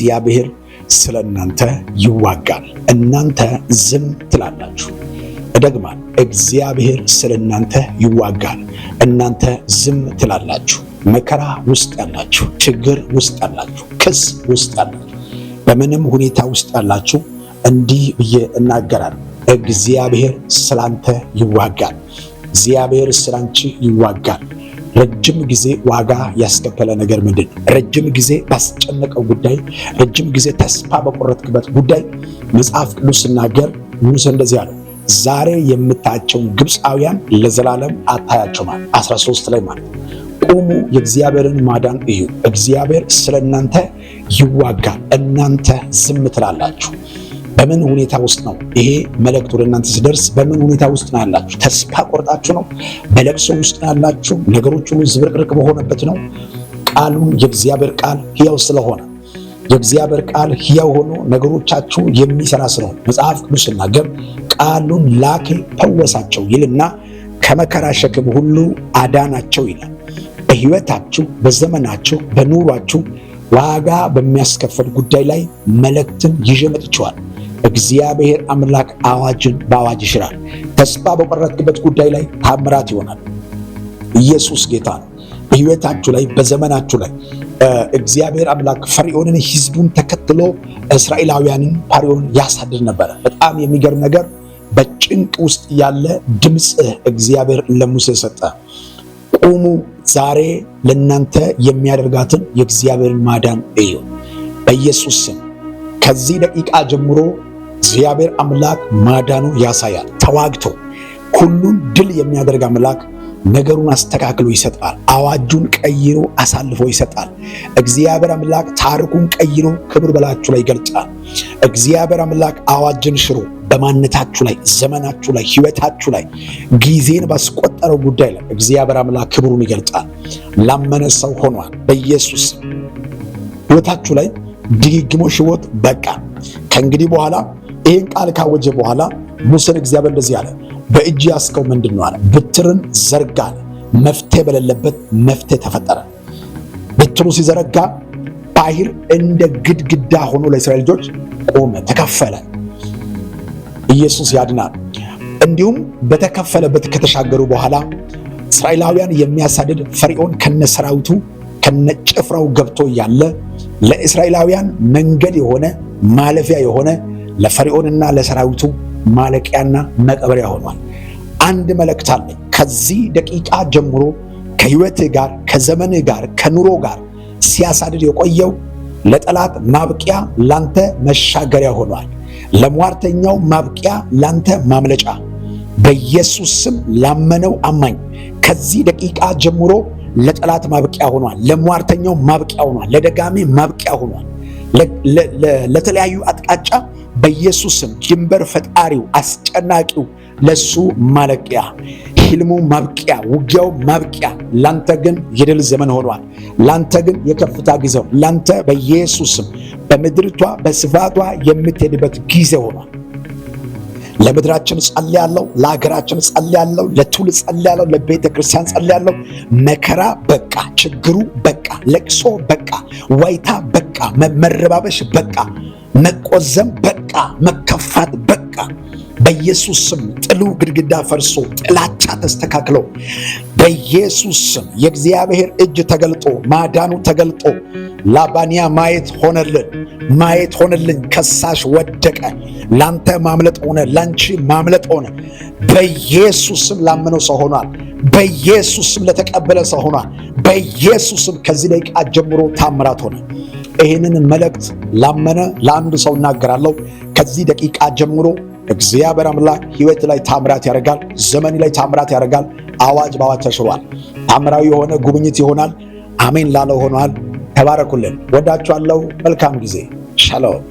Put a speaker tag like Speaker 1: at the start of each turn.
Speaker 1: እግዚአብሔር ስለናንተ ይዋጋል፣ እናንተ ዝም ትላላችሁ። እደግማል፣ እግዚአብሔር ስለናንተ ይዋጋል፣ እናንተ ዝም ትላላችሁ። መከራ ውስጥ ያላችሁ፣ ችግር ውስጥ ያላችሁ፣ ክስ ውስጥ ያላችሁ፣ በምንም ሁኔታ ውስጥ ያላችሁ እንዲህ ብዬ እናገራለሁ፣ እግዚአብሔር ስላንተ ይዋጋል። እግዚአብሔር ስላንቺ ይዋጋል። ረጅም ጊዜ ዋጋ ያስከፈለ ነገር ምንድን ነው? ረጅም ጊዜ ባስጨነቀው ጉዳይ፣ ረጅም ጊዜ ተስፋ በቆረጥክበት ጉዳይ መጽሐፍ ቅዱስ ሲናገር ሙሴ እንደዚህ አለው፣ ዛሬ የምታያቸውን ግብፃውያን ለዘላለም አታያቸውም። 13 ላይ ማለት ነው። ቁሙ፣ የእግዚአብሔርን ማዳን እዩ። እግዚአብሔር ስለናንተ ይዋጋል፣ እናንተ ዝም ትላላችሁ። በምን ሁኔታ ውስጥ ነው ይሄ መልእክት ወደ እናንተ ሲደርስ? በምን ሁኔታ ውስጥ ነው ያላችሁ? ተስፋ ቆርጣችሁ ነው? በለቅሶ ውስጥ ነው ያላችሁ? ነገሮች ሁሉ ዝብርቅርቅ በሆነበት ነው? ቃሉን የእግዚአብሔር ቃል ሕያው ስለሆነ የእግዚአብሔር ቃል ሕያው ሆኖ ነገሮቻችሁ የሚሰራ ስለሆነ መጽሐፍ ቅዱስ ሲናገር ቃሉን ላከ ፈወሳቸው ይልና ከመከራ ሸክም ሁሉ አዳናቸው ይላል። በሕይወታችሁ፣ በዘመናችሁ፣ በኑሯችሁ ዋጋ በሚያስከፍል ጉዳይ ላይ መልእክትን ይዤ መጥቼዋለሁ። እግዚአብሔር አምላክ አዋጅን በአዋጅ ይሽራል። ተስፋ በቆረጥክበት ጉዳይ ላይ ታምራት ይሆናል። ኢየሱስ ጌታ ነው። በሕይወታችሁ ላይ፣ በዘመናችሁ ላይ እግዚአብሔር አምላክ ፈርዖንን ሕዝቡን ተከትሎ እስራኤላውያንን ፈርዖን ያሳድድ ነበረ። በጣም የሚገርም ነገር፣ በጭንቅ ውስጥ ያለ ድምፅ እግዚአብሔር ለሙሴ ሰጠ። ቁሙ፣ ዛሬ ለናንተ የሚያደርጋትን የእግዚአብሔርን ማዳን እዩ። በኢየሱስ ስም ከዚህ ደቂቃ ጀምሮ እግዚአብሔር አምላክ ማዳኑ ያሳያል። ተዋግቶ ሁሉን ድል የሚያደርግ አምላክ ነገሩን አስተካክሎ ይሰጣል። አዋጁን ቀይሮ አሳልፎ ይሰጣል። እግዚአብሔር አምላክ ታሪኩን ቀይሮ ክብር በላችሁ ላይ ይገልጻል። እግዚአብሔር አምላክ አዋጅን ሽሮ በማንነታችሁ ላይ፣ ዘመናችሁ ላይ፣ ሕይወታችሁ ላይ ጊዜን ባስቆጠረው ጉዳይ ላይ እግዚአብሔር አምላክ ክብሩን ይገልጻል። ላመነ ሰው ሆኗል። በኢየሱስ ሕይወታችሁ ላይ ድግግሞሽ ሕይወት በቃ። ከእንግዲህ በኋላ ይህን ቃል ካወጀ በኋላ ሙሴን እግዚአብሔር እንደዚህ አለ፣ በእጅ ያስከው ምንድን ነው አለ። በትርን ዘርጋ አለ። መፍትሄ በሌለበት መፍትሄ ተፈጠረ። በትሩ ሲዘረጋ ባህር እንደ ግድግዳ ሆኖ ለእስራኤል ልጆች ቆመ፣ ተከፈለ። ኢየሱስ ያድናል። እንዲሁም በተከፈለበት ከተሻገሩ በኋላ እስራኤላውያን የሚያሳድድ ፈርዖን ከነሰራዊቱ ከነጭፍራው ገብቶ ያለ ለእስራኤላውያን መንገድ የሆነ ማለፊያ የሆነ ለፈርዖንና ለሰራዊቱ ማለቂያና መቀበሪያ ሆኗል። አንድ መልእክት አለኝ። ከዚህ ደቂቃ ጀምሮ ከሕይወትህ ጋር፣ ከዘመንህ ጋር፣ ከኑሮ ጋር ሲያሳድድ የቆየው ለጠላት ማብቂያ ላንተ መሻገሪያ ሆኗል። ለሟርተኛው ማብቂያ ላንተ ማምለጫ። በኢየሱስ ስም ላመነው አማኝ ከዚህ ደቂቃ ጀምሮ ለጠላት ማብቂያ ሆኗል። ለሟርተኛው ማብቂያ ሆኗል። ለደጋሚ ማብቂያ ሆኗል። ለተለያዩ አቅጣጫ በኢየሱስ ስም ድንበር ፈጣሪው አስጨናቂው ለሱ ማለቂያ፣ ሕልሙ ማብቂያ፣ ውጊያው ማብቂያ። ላንተ ግን የድል ዘመን ሆኗል። ላንተ ግን የከፍታ ጊዜው፣ ላንተ በኢየሱስ ስም በምድርቷ በስፋቷ የምትሄድበት ጊዜ ሆኗል። ለምድራችን ጸልያለሁ፣ ለሀገራችን ጸልያለሁ፣ ለትውልድ ጸልያለሁ፣ ለቤተ ክርስቲያን ጸልያለሁ። መከራ በቃ፣ ችግሩ በቃ፣ ለቅሶ በቃ፣ ዋይታ በቃ፣ መረባበሽ በቃ፣ መቆዘም በቃ፣ መከፋት በቃ። በኢየሱስ ስም ጥሉ ግድግዳ ፈርሶ ጥላቻ ተስተካክሎ በኢየሱስ ስም የእግዚአብሔር እጅ ተገልጦ ማዳኑ ተገልጦ ላባንያ ማየት ሆነልን፣ ማየት ሆነልን። ከሳሽ ወደቀ። ላንተ ማምለጥ ሆነ፣ ላንቺ ማምለጥ ሆነ። በኢየሱስ ስም ላመነው ሰው ሆኗል። በኢየሱስ ስም ለተቀበለ ሰው ሆኗል። በኢየሱስ ስም ከዚህ ደቂቃ ጀምሮ ታምራት ሆነ። ይህንን መልእክት ላመነ ለአንድ ሰው እናገራለሁ። ከዚህ ደቂቃ ጀምሮ እግዚአብሔር አምላክ ሕይወት ላይ ታምራት ያደርጋል። ዘመን ላይ ታምራት ያደርጋል። አዋጅ በአዋጅ ተሽሯል። ታምራዊ የሆነ ጉብኝት ይሆናል። አሜን ላለው ሆኗል። ተባረኩልን። ወዳችኋለሁ። መልካም ጊዜ። ሻሎም